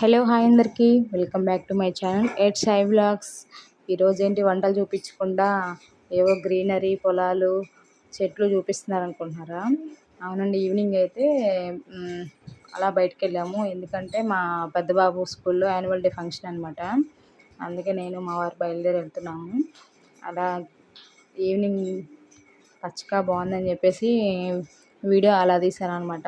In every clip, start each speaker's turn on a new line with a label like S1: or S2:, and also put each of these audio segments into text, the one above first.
S1: Hello hi అందరికీ welcome back to my channel at Sai vlogs. ఈరోజు ఏంటి వంటలు చూపించకుండా ఏవో గ్రీనరీ పొలాలు చెట్లు చూపిస్తున్నారు అనుకుంటున్నారా? అవునండి, ఈవినింగ్ అయితే అలా బయటకు వెళ్ళాము. ఎందుకంటే మా పెద్ద బాబు స్కూల్లో యాన్యువల్ డే ఫంక్షన్ అనమాట. అందుకే నేను మా వారు బయలుదేరి వెళ్తున్నాము. అలా ఈవినింగ్ పచ్చగా బాగుందని చెప్పేసి వీడియో అలా తీశాను అనమాట.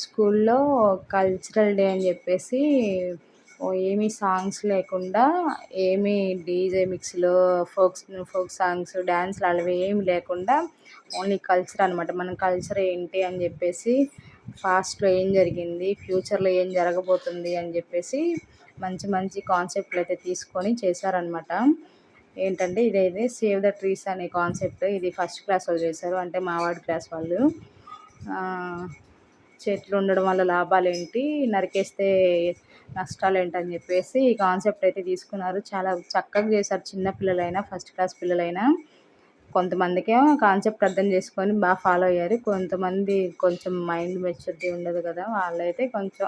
S1: స్కూల్లో కల్చరల్ డే అని చెప్పేసి ఏమీ సాంగ్స్ లేకుండా, ఏమీ డీజే మిక్స్లో ఫోక్ సాంగ్స్ డ్యాన్స్లు అలావి ఏమి లేకుండా ఓన్లీ కల్చర్ అనమాట. మన కల్చర్ ఏంటి అని చెప్పేసి, పాస్ట్లో ఏం జరిగింది, ఫ్యూచర్లో ఏం జరగబోతుంది అని చెప్పేసి మంచి మంచి కాన్సెప్ట్లు అయితే తీసుకొని చేశారనమాట. ఏంటంటే ఇదైతే సేవ్ ద ట్రీస్ అనే కాన్సెప్ట్. ఇది ఫస్ట్ క్లాస్ వాళ్ళు చేశారు, అంటే మావాడి క్లాస్ వాళ్ళు. చెట్లు ఉండడం వల్ల లాభాలు ఏంటి, నరికేస్తే నష్టాలు ఏంటని చెప్పేసి ఈ కాన్సెప్ట్ అయితే తీసుకున్నారు. చాలా చక్కగా చేశారు. చిన్న పిల్లలైనా ఫస్ట్ క్లాస్ పిల్లలైనా కొంతమందికేమో కాన్సెప్ట్ అర్థం చేసుకొని బాగా ఫాలో అయ్యారు. కొంతమంది కొంచెం మైండ్ మెచ్యూరిటీ ఉండదు కదా, వాళ్ళైతే కొంచెం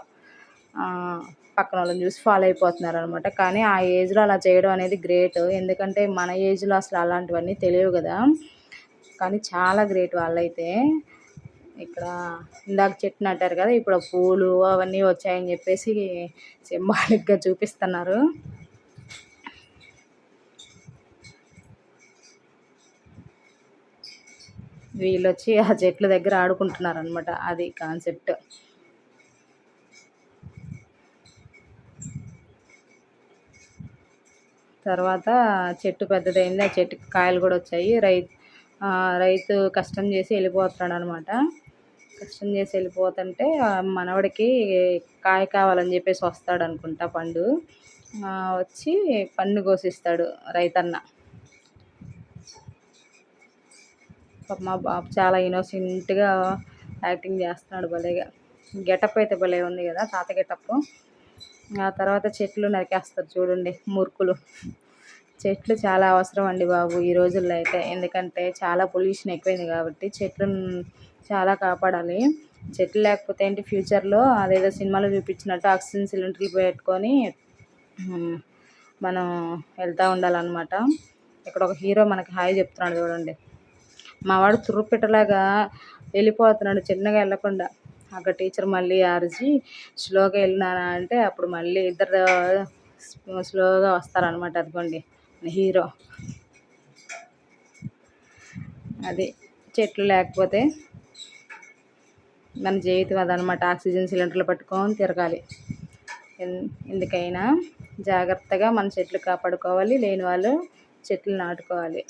S1: పక్కన వాళ్ళని చూసి ఫాలో అయిపోతున్నారు అనమాట. కానీ ఆ ఏజ్లో అలా చేయడం అనేది గ్రేట్. ఎందుకంటే మన ఏజ్లో అసలు అలాంటివన్నీ తెలియవు కదా. కానీ చాలా గ్రేట్ వాళ్ళైతే. ఇక్కడ ఇందాక చెట్టు నాటారు కదా, ఇప్పుడు పూలు అవన్నీ వచ్చాయని చెప్పేసి సింబాలిక్గా చూపిస్తున్నారు. వీళ్ళు వచ్చి ఆ చెట్ల దగ్గర ఆడుకుంటున్నారు అనమాట. అది కాన్సెప్ట్. తర్వాత చెట్టు పెద్దదైంది, ఆ చెట్టుకి కాయలు కూడా వచ్చాయి. రైతు కష్టం చేసి వెళ్ళిపోతున్నాడు అనమాట. కష్టం చేసి వెళ్ళిపోతుంటే మనవడికి కాయ కావాలని చెప్పేసి వస్తాడు అనుకుంటా, పండు వచ్చి పండు కోసిస్తాడు రైతన్న. మా బాబు చాలా ఇన్నోసెంట్గా యాక్టింగ్ చేస్తున్నాడు భలేగా. గెటప్ అయితే భలే ఉంది కదా, తాత గెటప్. ఆ తర్వాత చెట్లు నరికేస్తారు చూడండి మూర్ఖులు. చెట్లు చాలా అవసరం అండి బాబు ఈ రోజుల్లో అయితే. ఎందుకంటే చాలా పొల్యూషన్ ఎక్కువైంది కాబట్టి చెట్లను చాలా కాపాడాలి. చెట్లు లేకపోతే ఏంటి, ఫ్యూచర్లో అదేదో సినిమాలో చూపించినట్టు ఆక్సిజన్ సిలిండర్లు పెట్టుకొని మనం వెళ్తూ ఉండాలన్నమాట. ఇక్కడ ఒక హీరో మనకి హాయ్ చెప్తున్నాడు చూడండి. మా వాడు తుర్రుపిట్టలాగా వెళ్ళిపోతున్నాడు, చిన్నగా వెళ్ళకుండా. అక్కడ టీచర్ మళ్ళీ అరిచి స్లోగా వెళ్ళినానా అంటే అప్పుడు మళ్ళీ ఇద్దరు స్లోగా వస్తారనమాట. అదిగోండి హీరో. అది చెట్లు లేకపోతే మన జీవితం అదనమాట. ఆక్సిజన్ సిలిండర్లు పట్టుకొని తిరగాలి. ఎందుకైనా జాగ్రత్తగా మన చెట్లు కాపాడుకోవాలి, లేని వాళ్ళు చెట్లు నాటుకోవాలి.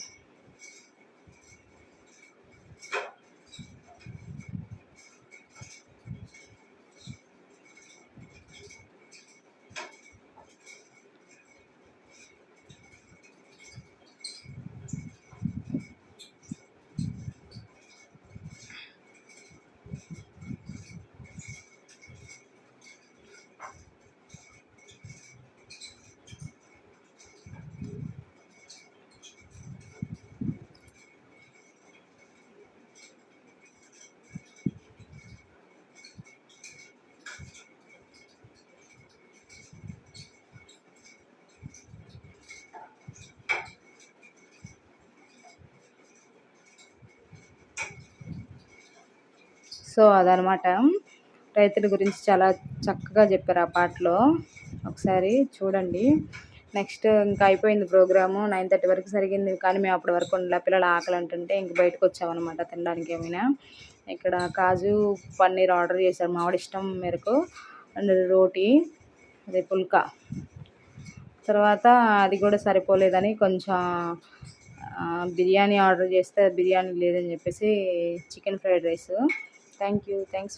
S1: సో అదనమాట, రైతుల గురించి చాలా చక్కగా చెప్పారు ఆ పాటలో. ఒకసారి చూడండి. నెక్స్ట్ ఇంకా అయిపోయింది ప్రోగ్రాము. 9:30 వరకు జరిగింది. కానీ మేము అప్పటి వరకు ఉండలే. పిల్లలు ఆకలి అంటుంటే ఇంక బయటకు వచ్చామన్నమాట తినడానికి ఏమైనా. ఇక్కడ కాజు పన్నీర్ ఆర్డర్ చేశారు మావాడి ఇష్టం మేరకు. అండ్ రోటీ, అదే పుల్కా. తర్వాత అది కూడా సరిపోలేదని కొంచెం బిర్యానీ ఆర్డర్ చేస్తే బిర్యానీ లేదని చెప్పేసి చికెన్ ఫ్రైడ్ రైస్. థ్యాంక్స్